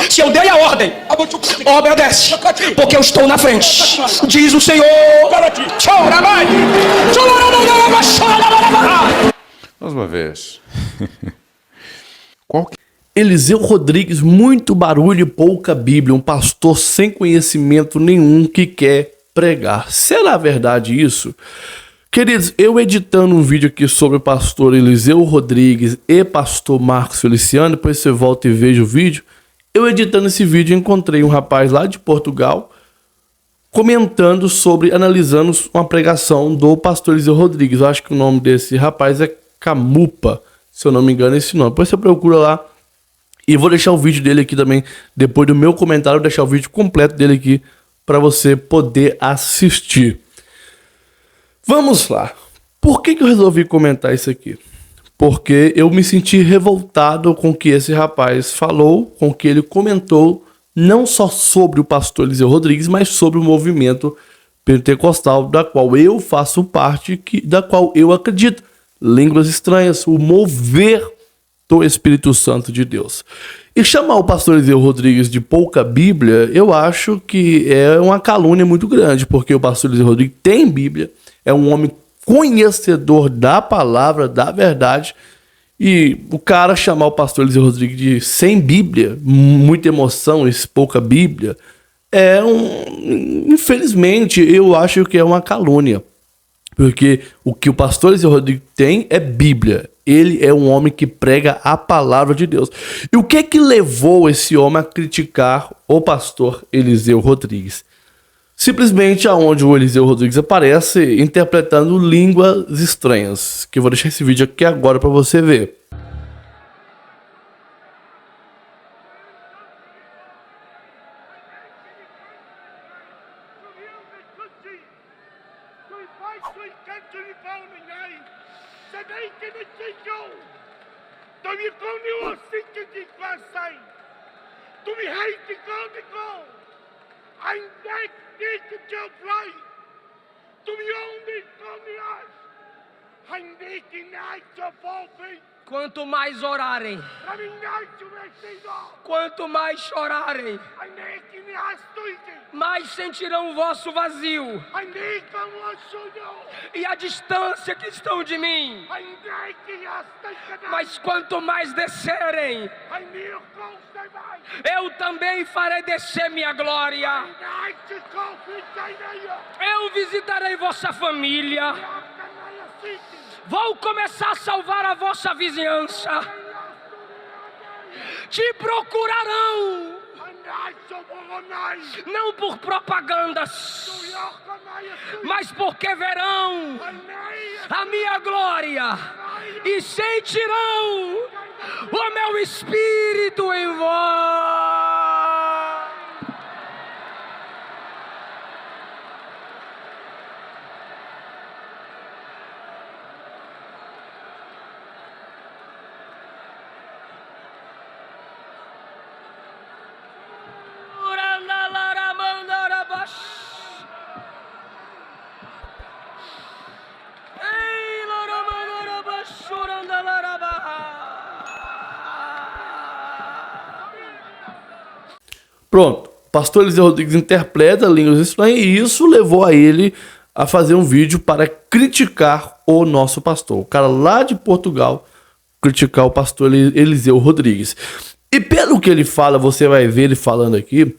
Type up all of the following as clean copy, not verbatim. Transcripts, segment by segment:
Se eu dei a ordem, obedece, porque eu estou na frente. Diz o Senhor. Mais uma vez. Eliseu Rodrigues, muito barulho e pouca Bíblia, um pastor sem conhecimento nenhum que quer pregar. Será verdade isso? Queridos, eu editando um vídeo aqui sobre o pastor Eliseu Rodrigues e pastor Marcos Feliciano, depois você volta e veja o vídeo. Eu editando esse vídeo encontrei um rapaz lá de Portugal comentando sobre, analisando uma pregação do pastor Eliseu Rodrigues. Eu acho que o nome desse rapaz é Camupa, se eu não me engano é esse nome. Depois você procura lá e vou deixar o vídeo dele aqui também, depois do meu comentário, eu vou deixar o vídeo completo dele aqui para você poder assistir. Vamos lá. Por que eu resolvi comentar isso aqui? Porque eu me senti revoltado com o que esse rapaz falou, com o que ele comentou, não só sobre o pastor Eliseu Rodrigues, mas sobre o movimento pentecostal, da qual eu faço parte, da qual eu acredito. Línguas estranhas, o mover do Espírito Santo de Deus. E chamar o pastor Eliseu Rodrigues de pouca Bíblia, eu acho que é uma calúnia muito grande, porque o pastor Eliseu Rodrigues tem Bíblia, é um homem conhecedor da palavra, da verdade, e o cara chamar o pastor Eliseu Rodrigues de sem Bíblia, muita emoção, pouca Bíblia, infelizmente, eu acho que é uma calúnia, porque o que o pastor Eliseu Rodrigues tem é Bíblia. Ele é um homem que prega a palavra de Deus. E o que levou esse homem a criticar o pastor Eliseu Rodrigues? Simplesmente aonde o Eliseu Rodrigues aparece interpretando línguas estranhas. Que eu vou deixar esse vídeo aqui agora para você ver. Quanto mais orarem, quanto mais chorarem, mais sentirão o vosso vazio e a distância que estão de mim. Mas quanto mais descerem, eu também farei descer minha glória. Eu visitarei vossa família. Vou começar a salvar a vossa vizinhança. Te procurarão, não por propagandas, mas porque verão a minha glória e sentirão o meu Espírito em vós. Pronto, o pastor Eliseu Rodrigues interpreta línguas estranhas e isso levou a ele a fazer um vídeo para criticar o nosso pastor. O cara lá de Portugal criticar o pastor Eliseu Rodrigues. E pelo que ele fala, você vai ver ele falando aqui,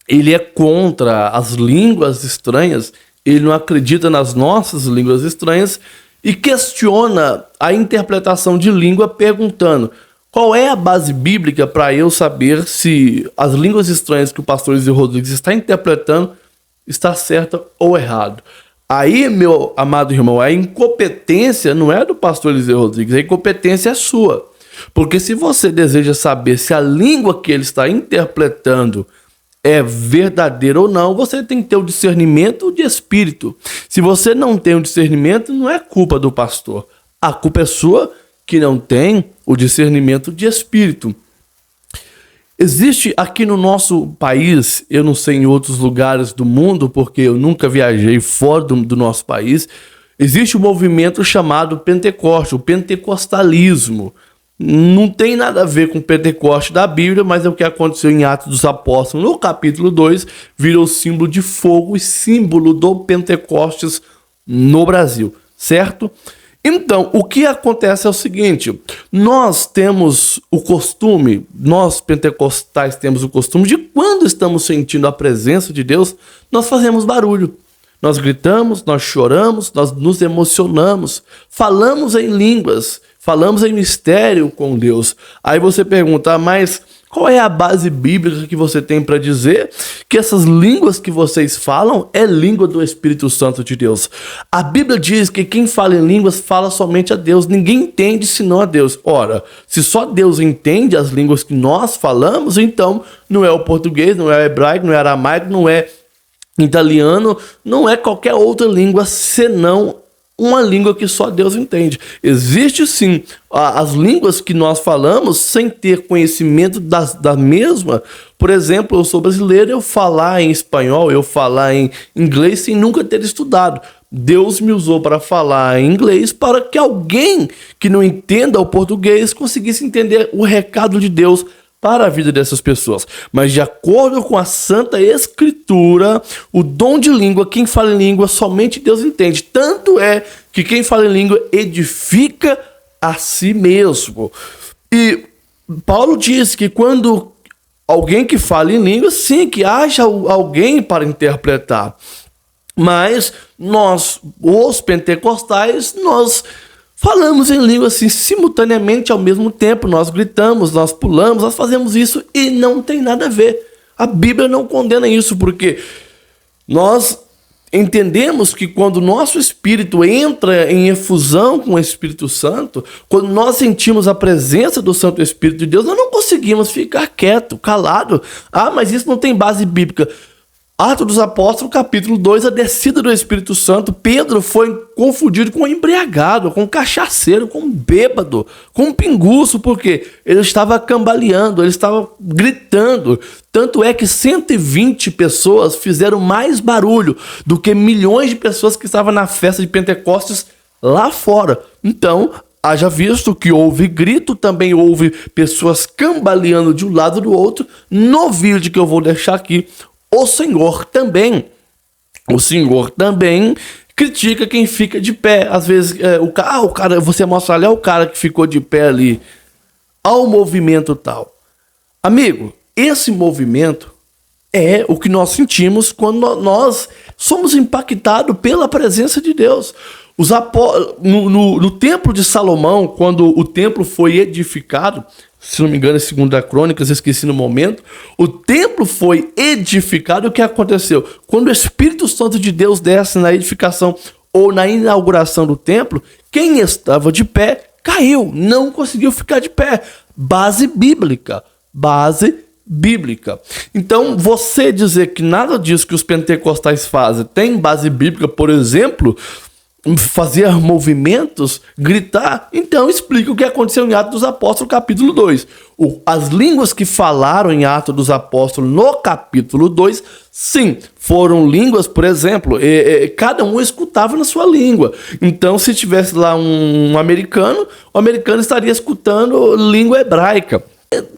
ele é contra as línguas estranhas, ele não acredita nas nossas línguas estranhas e questiona a interpretação de língua perguntando: qual é a base bíblica para eu saber se as línguas estranhas que o pastor Eliseu Rodrigues está interpretando está certa ou errado? Aí, meu amado irmão, a incompetência não é do pastor Eliseu Rodrigues, a incompetência é sua. Porque se você deseja saber se a língua que ele está interpretando é verdadeira ou não, você tem que ter o discernimento de espírito. Se você não tem o discernimento, não é culpa do pastor. A culpa é sua que não tem o discernimento de espírito. Existe aqui no nosso país, eu não sei em outros lugares do mundo, porque eu nunca viajei fora do nosso país, existe um movimento chamado Pentecoste, o pentecostalismo. Não tem nada a ver com o Pentecoste da Bíblia, mas é o que aconteceu em Atos dos Apóstolos, no capítulo 2, virou símbolo de fogo e símbolo do Pentecostes no Brasil, certo? Então, o que acontece é o seguinte, nós pentecostais temos o costume de quando estamos sentindo a presença de Deus, nós fazemos barulho. Nós gritamos, nós choramos, nós nos emocionamos, falamos em línguas, falamos em mistério com Deus. Aí você pergunta, mas qual é a base bíblica que você tem para dizer que essas línguas que vocês falam é língua do Espírito Santo de Deus? A Bíblia diz que quem fala em línguas fala somente a Deus, ninguém entende senão a Deus. Ora, se só Deus entende as línguas que nós falamos, então não é o português, não é o hebraico, não é o aramaico, não é italiano, não é qualquer outra língua senão uma língua que só Deus entende. Existe sim as línguas que nós falamos sem ter conhecimento da mesma. Por exemplo, eu sou brasileiro, eu falar em espanhol, eu falar em inglês sem nunca ter estudado. Deus me usou para falar em inglês para que alguém que não entenda o português conseguisse entender o recado de Deus para a vida dessas pessoas. Mas de acordo com a Santa Escritura, o dom de língua, quem fala em língua, somente Deus entende. Tanto é que quem fala em língua edifica a si mesmo. E Paulo diz que quando alguém que fala em língua, sim, que haja alguém para interpretar. Mas nós, os pentecostais, nós falamos em língua assim, simultaneamente, ao mesmo tempo. Nós gritamos, nós pulamos, nós fazemos isso e não tem nada a ver. A Bíblia não condena isso, porque nós entendemos que quando o nosso espírito entra em efusão com o Espírito Santo, quando nós sentimos a presença do Santo Espírito de Deus, nós não conseguimos ficar quieto, calado. Ah, mas isso não tem base bíblica. Atos dos Apóstolos, capítulo 2, a descida do Espírito Santo. Pedro foi confundido com um embriagado, com um cachaceiro, com um bêbado, com um pinguço, porque ele estava cambaleando, ele estava gritando. Tanto é que 120 pessoas fizeram mais barulho do que milhões de pessoas que estavam na festa de Pentecostes lá fora. Então, haja visto que houve grito, também houve pessoas cambaleando de um lado do outro. No vídeo que eu vou deixar aqui, o Senhor também critica quem fica de pé. Às vezes, o cara, você mostra ali, é o cara que ficou de pé ali, ao movimento tal. Amigo, esse movimento é o que nós sentimos quando nós somos impactados pela presença de Deus. No templo de Salomão, quando o templo foi edificado, se não me engano, em 2 Crônicas, esqueci no momento, o templo foi edificado. O que aconteceu? Quando o Espírito Santo de Deus desce na edificação ou na inauguração do templo, quem estava de pé caiu, não conseguiu ficar de pé. Base bíblica. Então, você dizer que nada disso que os pentecostais fazem tem base bíblica, por exemplo, fazer movimentos, gritar, então explica o que aconteceu em Atos dos Apóstolos, capítulo 2. As línguas que falaram em Atos dos Apóstolos no capítulo 2, sim, foram línguas, por exemplo, cada um escutava na sua língua. Então, se tivesse lá um americano, o americano estaria escutando língua hebraica.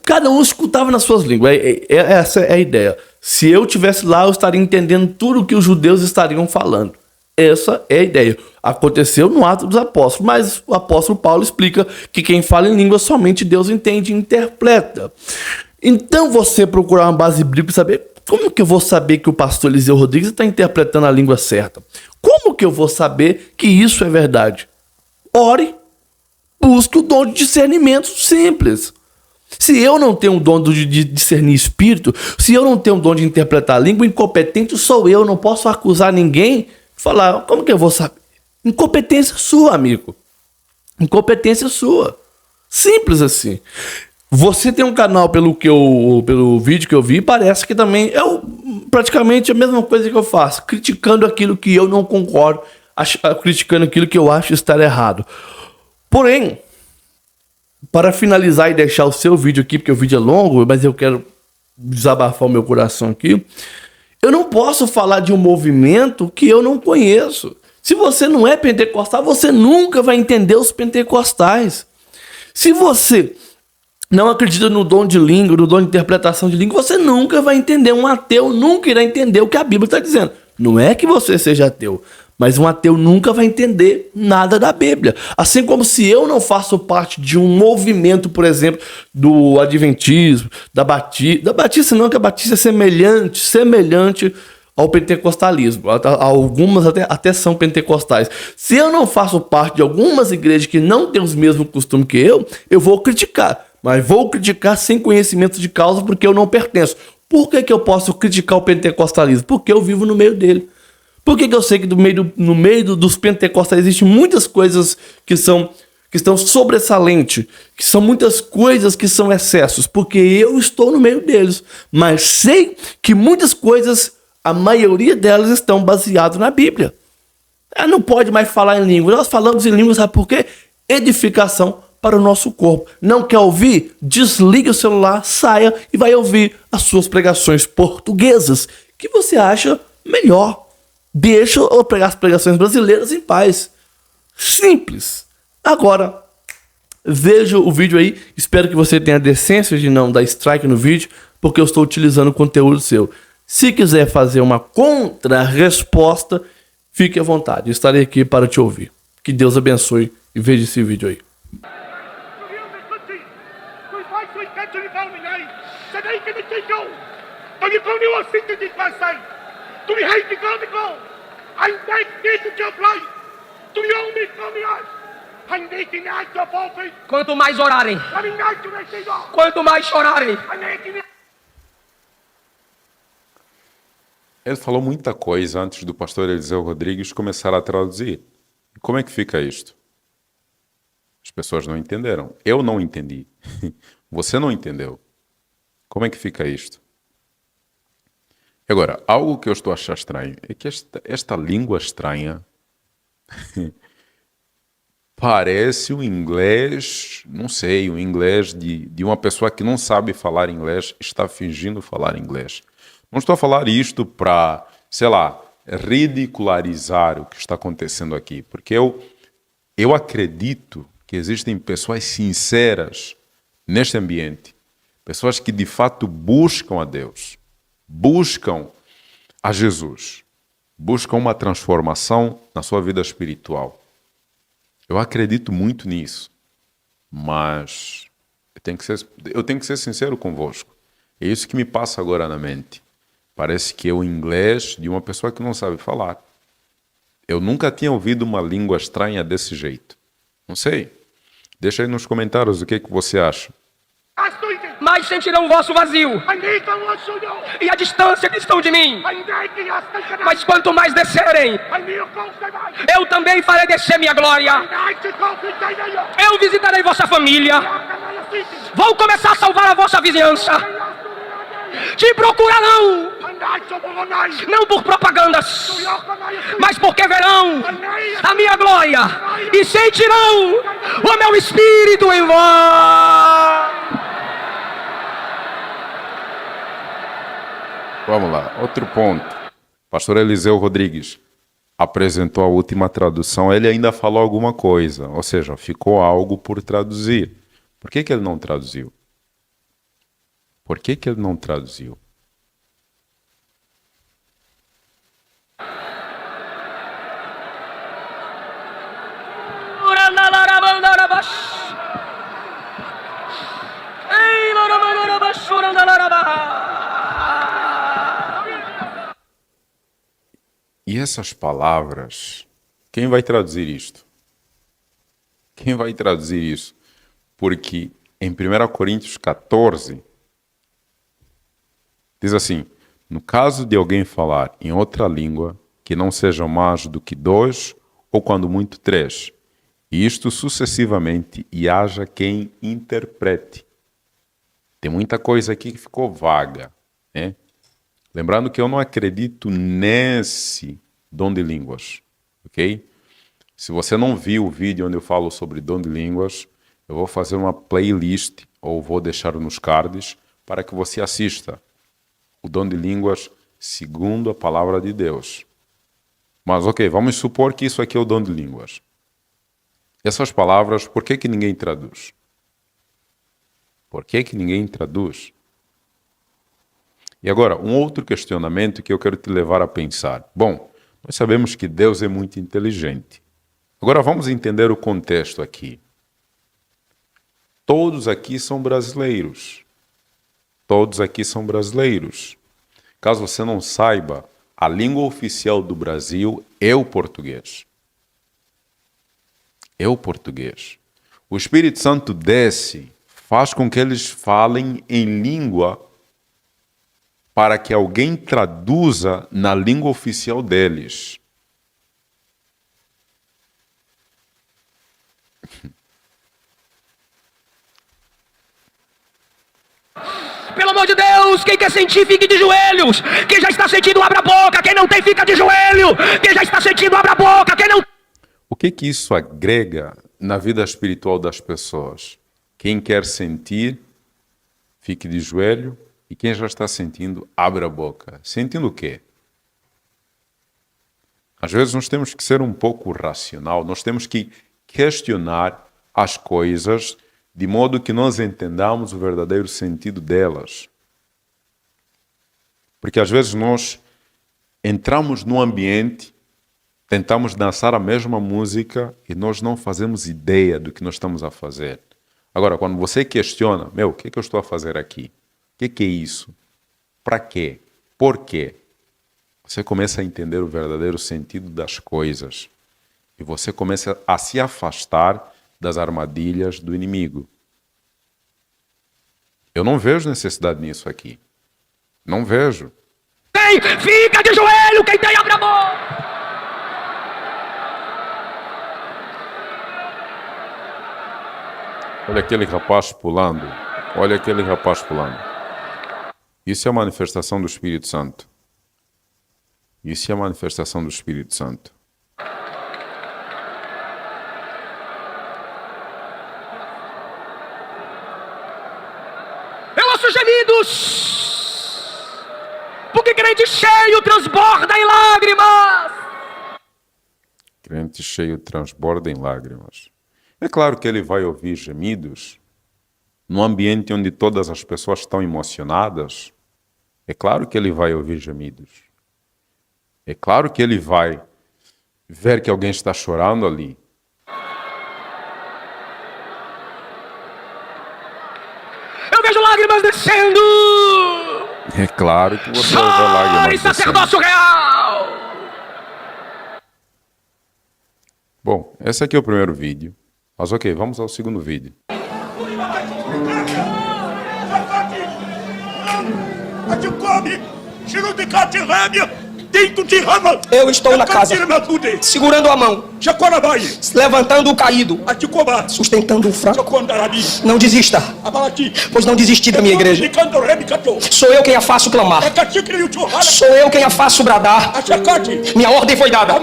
Cada um escutava nas suas línguas. Essa é a ideia. Se eu estivesse lá, eu estaria entendendo tudo o que os judeus estariam falando. Essa é a ideia. Aconteceu no Atos dos Apóstolos, mas o apóstolo Paulo explica que quem fala em língua somente Deus entende e interpreta. Então você procurar uma base bíblica e saber como que eu vou saber que o pastor Eliseu Rodrigues está interpretando a língua certa? Como que eu vou saber que isso é verdade? Ore, busque o dom de discernimento simples. Se eu não tenho o dom de discernir espírito, se eu não tenho o dom de interpretar a língua, incompetente sou eu, não posso acusar ninguém. Falar, como que eu vou saber? Incompetência sua, amigo. Incompetência sua. Simples assim. Você tem um canal, pelo vídeo que eu vi, parece que também é praticamente a mesma coisa que eu faço. Criticando aquilo que eu não concordo, criticando aquilo que eu acho estar errado. Porém, para finalizar e deixar o seu vídeo aqui, porque o vídeo é longo, mas eu quero desabafar o meu coração aqui. Eu não posso falar de um movimento que eu não conheço. Se você não é pentecostal, você nunca vai entender os pentecostais. Se você não acredita no dom de língua, no dom de interpretação de língua, você nunca vai entender. Um ateu nunca irá entender o que a Bíblia está dizendo. Não é que você seja ateu, mas um ateu nunca vai entender nada da Bíblia. Assim como se eu não faço parte de um movimento, por exemplo, do adventismo, da batista não, que a batista é semelhante ao pentecostalismo. Algumas até são pentecostais. Se eu não faço parte de algumas igrejas que não têm os mesmos costumes que eu vou criticar. Mas vou criticar sem conhecimento de causa porque eu não pertenço. Por que eu posso criticar o pentecostalismo? Porque eu vivo no meio dele. Por que eu sei que no meio dos pentecostais existem muitas coisas que estão sobressalentes, que são muitas coisas que são excessos? Porque eu estou no meio deles. Mas sei que muitas coisas, a maioria delas estão baseadas na Bíblia. Não pode mais falar em língua. Nós falamos em língua, sabe por quê? Edificação para o nosso corpo. Não quer ouvir? Desligue o celular, saia e vai ouvir as suas pregações portuguesas, que você acha melhor. Deixa eu pregar as pregações brasileiras em paz. Simples. Agora, veja o vídeo aí. Espero que você tenha a decência de não dar strike no vídeo, porque eu estou utilizando o conteúdo seu. Se quiser fazer uma contra-resposta, fique à vontade. Eu estarei aqui para te ouvir. Que Deus abençoe e veja esse vídeo aí. Quanto mais orarem, quanto mais chorarem, Ele falou muita coisa antes do pastor Eliseu Rodrigues começar a traduzir. Como é que fica isto? As pessoas não entenderam. Eu não entendi. Você não entendeu. Como é que fica isto? Agora, algo que eu estou a achar estranho é que esta língua estranha parece o inglês, não sei, o inglês de uma pessoa que não sabe falar inglês, está fingindo falar inglês. Não estou a falar isto para, sei lá, ridicularizar o que está acontecendo aqui, porque eu acredito que existem pessoas sinceras neste ambiente, pessoas que de fato buscam a Deus, buscam a Jesus, buscam uma transformação na sua vida espiritual. Eu acredito muito nisso, mas eu tenho que ser sincero convosco. É isso que me passa agora na mente. Parece que é o inglês de uma pessoa que não sabe falar. Eu nunca tinha ouvido uma língua estranha desse jeito. Não sei. Deixa aí nos comentários o que você acha. mais sentirão o vosso vazio e a distância que estão de mim. Mas quanto mais descerem, eu também farei descer minha glória. Eu visitarei vossa família. Vou começar a salvar a vossa vizinhança. Te procurarão, não por propagandas, mas porque verão a minha glória e sentirão o meu espírito em vós. Vamos lá, outro ponto. Pastor Eliseu Rodrigues apresentou a última tradução, ele ainda falou alguma coisa, ou seja, ficou algo por traduzir. Por que ele não traduziu? Por que ele não traduziu? E essas palavras, quem vai traduzir isto? Quem vai traduzir isso? Porque em 1 Coríntios 14, diz assim: no caso de alguém falar em outra língua, que não sejam mais do que 2, ou quando muito 3, e isto sucessivamente, e haja quem interprete. Tem muita coisa aqui que ficou vaga, né? Lembrando que eu não acredito nesse dom de línguas, ok? Se você não viu o vídeo onde eu falo sobre dom de línguas, eu vou fazer uma playlist, ou vou deixar nos cards, para que você assista o dom de línguas segundo a palavra de Deus. Mas ok, vamos supor que isso aqui é o dom de línguas. Essas palavras, por que ninguém traduz? Por que que ninguém traduz? E agora, um outro questionamento que eu quero te levar a pensar. Bom, nós sabemos que Deus é muito inteligente. Agora vamos entender o contexto aqui. Todos aqui são brasileiros. Todos aqui são brasileiros. Caso você não saiba, a língua oficial do Brasil é o português. É o português. O Espírito Santo desce, faz com que eles falem em língua para que alguém traduza na língua oficial deles. Pelo amor de Deus, quem quer sentir, fique de joelhos. Quem já está sentindo, abra a boca. Quem não tem, fica de joelho. Quem já está sentindo, abra a boca. Quem não... O que isso agrega na vida espiritual das pessoas? Quem quer sentir, fique de joelho. E quem já está sentindo, abra a boca. Sentindo o quê? Às vezes nós temos que ser um pouco racional. Nós temos que questionar as coisas de modo que nós entendamos o verdadeiro sentido delas. Porque às vezes nós entramos num ambiente, tentamos dançar a mesma música e nós não fazemos ideia do que nós estamos a fazer. Agora, quando você questiona, o que eu estou a fazer aqui? O que é isso? Para quê? Por quê? Você começa a entender o verdadeiro sentido das coisas. E você começa a se afastar das armadilhas do inimigo. Eu não vejo necessidade nisso aqui. Não vejo. tem, fica de joelho. Quem tem, abre a boca. Olha aquele rapaz pulando. Olha aquele rapaz pulando. Isso é a manifestação do Espírito Santo. Isso é a manifestação do Espírito Santo. Nossos gemidos, porque crente cheio transborda em lágrimas. Crente cheio transborda em lágrimas. É claro que ele vai ouvir gemidos num ambiente onde todas as pessoas estão emocionadas. É claro que ele vai ouvir gemidos. É claro que ele vai ver que alguém está chorando ali. Eu vejo lágrimas descendo. É claro que você vai ver lágrimas descendo. Sacerdócio real. Bom, esse aqui é o primeiro vídeo. Mas ok, vamos ao segundo vídeo. Eu estou na casa, segurando a mão, levantando o caído, sustentando o fraco. Não desista, pois não desisti da minha igreja. Sou eu quem a faço clamar. Sou eu quem a faço bradar. Minha ordem foi dada.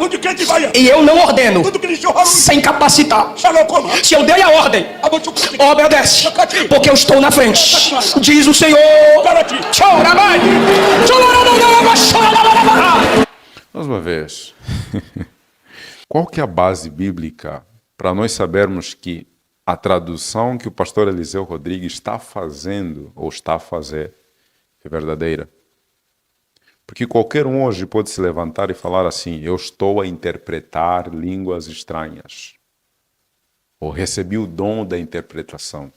E eu não ordeno sem capacitar. Se eu dei a ordem, obedece, porque eu estou na frente. Diz o Senhor. Mais uma vez, qual que é a base bíblica para nós sabermos que a tradução que o pastor Eliseu Rodrigues está fazendo, ou está a fazer, é verdadeira? Porque qualquer um hoje pode se levantar e falar assim: eu estou a interpretar línguas estranhas, ou recebi o dom da interpretação.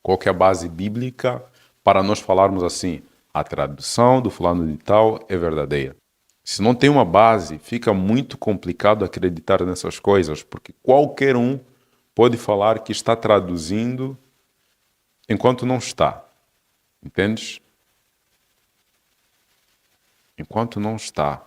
Qual que é a base bíblica para nós falarmos assim: a tradução do fulano de tal é verdadeira? Se não tem uma base, fica muito complicado acreditar nessas coisas, porque qualquer um pode falar que está traduzindo enquanto não está. Entendes? Enquanto não está.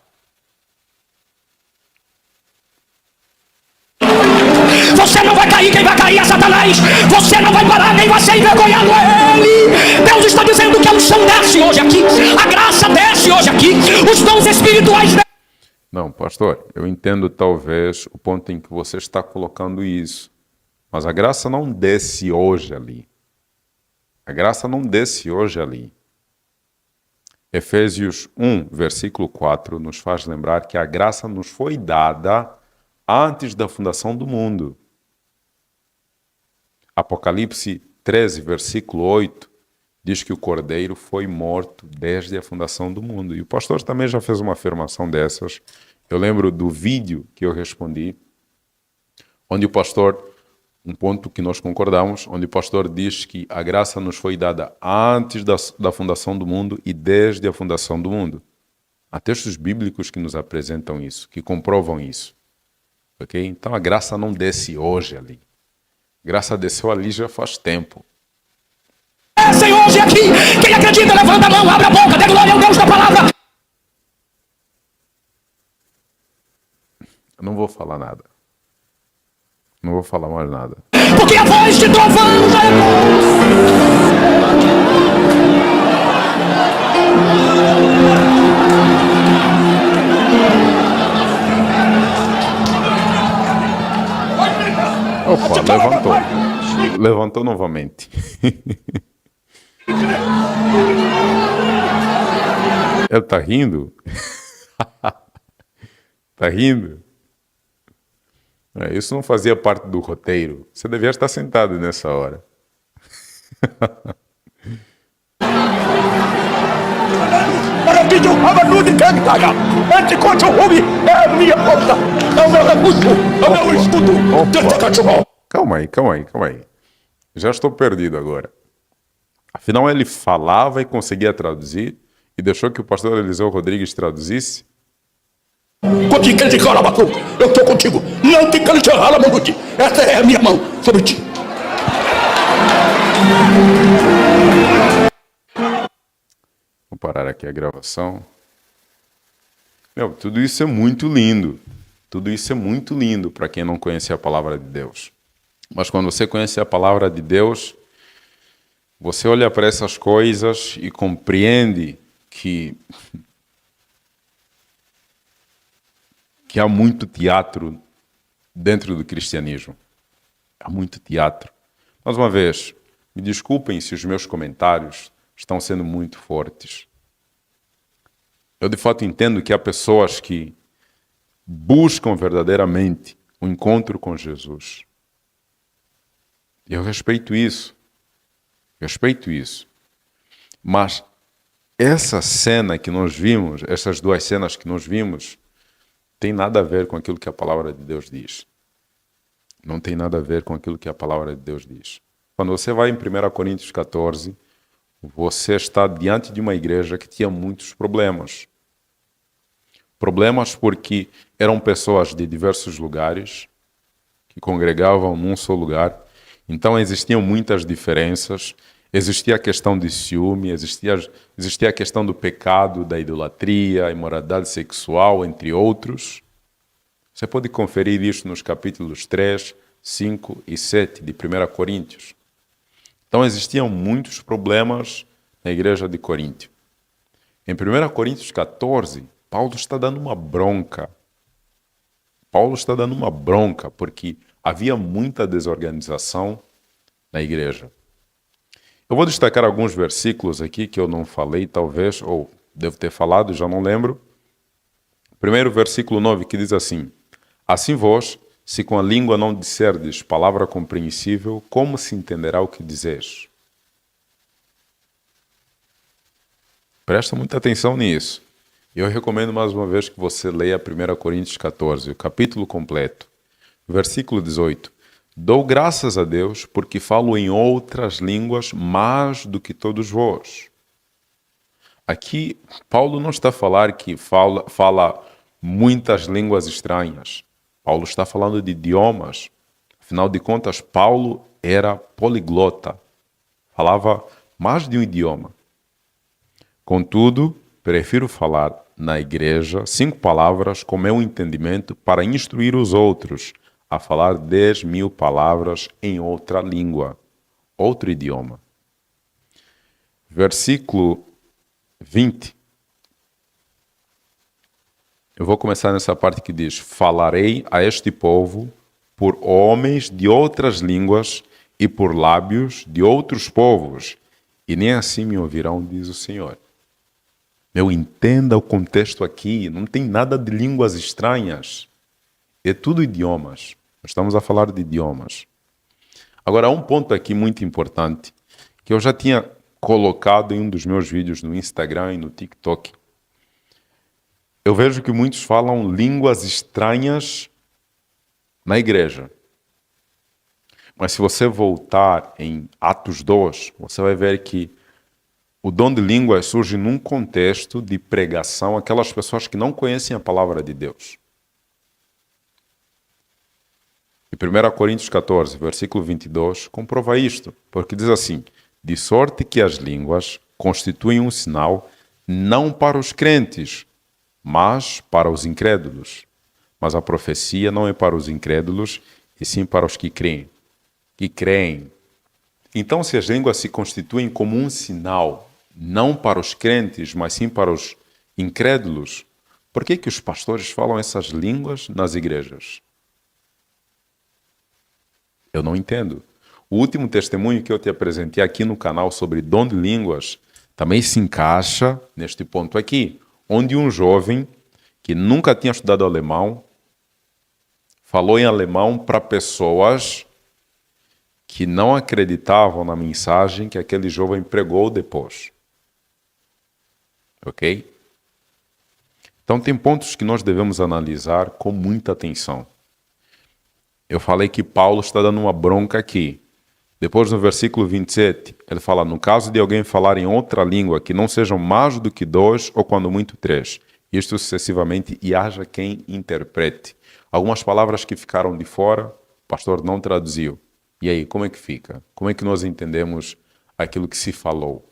Você não vai cair, quem vai cair é Satanás. Você não vai parar, quem vai ser envergonhado é ele. Deus está dizendo que a unção desce hoje aqui, a graça desce hoje aqui, os dons espirituais descem. Não, pastor, eu entendo talvez o ponto em que você está colocando isso, mas a graça não desce hoje ali. A graça não desce hoje ali. Efésios 1, versículo 4, nos faz lembrar que a graça nos foi dada antes da fundação do mundo. Apocalipse 13, versículo 8, diz que o Cordeiro foi morto desde a fundação do mundo. E o pastor também já fez uma afirmação dessas. Eu lembro do vídeo que eu respondi, onde o pastor, um ponto que nós concordamos, onde o pastor diz que a graça nos foi dada antes da fundação do mundo e desde a fundação do mundo. Há textos bíblicos que nos apresentam isso, que comprovam isso. Okay? Então a graça não desce hoje ali. A graça desceu ali já faz tempo. Senhor, hoje aqui, quem acredita, levanta a mão, abre a boca, dê glória ao Deus da palavra. Eu não vou falar nada. Não vou falar mais nada. Porque a voz de trovão já Opa, levantou. Levantou novamente. Ele tá rindo? Tá rindo? Isso não fazia parte do roteiro. Você devia estar sentado nessa hora. Calma aí. Já estou perdido agora. Afinal, ele falava e conseguia traduzir e deixou que o pastor Eliseu Rodrigues traduzisse? eu estou contigo. Não te cala, Manguti. Essa é a minha mão sobre ti. Vou parar aqui a gravação. Meu, tudo isso é muito lindo. Tudo isso é muito lindo para quem não conhece a palavra de Deus. Mas quando você conhece a palavra de Deus, você olha para essas coisas e compreende que há muito teatro dentro do cristianismo. Há muito teatro. Mais uma vez, me desculpem se os meus comentários estão sendo muito fortes. Eu, de fato, entendo que há pessoas que buscam verdadeiramente o encontro com Jesus. E eu respeito isso. Mas essa cena que nós vimos, essas duas cenas que nós vimos, tem nada a ver com aquilo que a palavra de Deus diz. Não tem nada a ver com aquilo que a palavra de Deus diz. Quando você vai em 1 Coríntios 14, você está diante de uma igreja que tinha muitos problemas. Problemas porque eram pessoas de diversos lugares, que congregavam num só lugar. Então existiam muitas diferenças. Existia a questão de ciúme, existia a questão do pecado, da idolatria, a imoralidade sexual, entre outros. Você pode conferir isso nos capítulos 3, 5 e 7 de 1 Coríntios. Então existiam muitos problemas na igreja de Coríntio. Em 1 Coríntios 14, Paulo está dando uma bronca. Porque havia muita desorganização na igreja. Eu vou destacar alguns versículos aqui que eu não falei, talvez, ou devo ter falado, já não lembro. Primeiro, versículo 9, que diz assim: assim vós, se com a língua não disserdes palavra compreensível, como se entenderá o que dizeis? Presta muita atenção nisso. Eu recomendo mais uma vez que você leia 1 Coríntios 14, o capítulo completo. Versículo 18. Dou graças a Deus porque falo em outras línguas mais do que todos vós. Aqui, Paulo não está a falar que fala muitas línguas estranhas. Paulo está falando de idiomas. Afinal de contas, Paulo era poliglota. Falava mais de um idioma. Contudo, prefiro falar na igreja 5 palavras com meu entendimento para instruir os outros a falar 10.000 palavras em outra língua, outro idioma. Versículo 20. Eu vou começar nessa parte que diz: falarei a este povo por homens de outras línguas e por lábios de outros povos, e nem assim me ouvirão, diz o Senhor. Entenda o contexto aqui, não tem nada de línguas estranhas. É tudo idiomas. Estamos a falar de idiomas. Agora, há um ponto aqui muito importante que eu já tinha colocado em um dos meus vídeos no Instagram e no TikTok. Eu vejo que muitos falam línguas estranhas na igreja. Mas se você voltar em Atos 2, você vai ver que o dom de línguas surge num contexto de pregação àquelas pessoas que não conhecem a palavra de Deus. E 1 Coríntios 14, versículo 22, comprova isto, porque diz assim: de sorte que as línguas constituem um sinal não para os crentes, mas para os incrédulos. Mas a profecia não é para os incrédulos, e sim para os que creem. Então, se as línguas se constituem como um sinal, não para os crentes, mas sim para os incrédulos, por que os pastores falam essas línguas nas igrejas? Eu não entendo. O último testemunho que eu te apresentei aqui no canal sobre dom de línguas também se encaixa neste ponto aqui, onde um jovem que nunca tinha estudado alemão falou em alemão para pessoas que não acreditavam na mensagem que aquele jovem pregou depois. Ok? Então tem pontos que nós devemos analisar com muita atenção. Eu falei que Paulo está dando uma bronca aqui. Depois, no versículo 27, ele fala: no caso de alguém falar em outra língua, que não sejam mais do que 2 ou quando muito 3. Isto sucessivamente, e haja quem interprete. Algumas palavras que ficaram de fora, o pastor não traduziu. E aí, como é que fica? Como é que nós entendemos aquilo que se falou?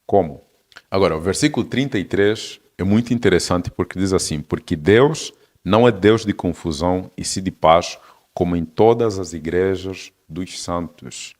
Como? Agora, o versículo 33 é muito interessante porque diz assim: porque Deus não é Deus de confusão e sim de paz, como em todas as igrejas dos santos.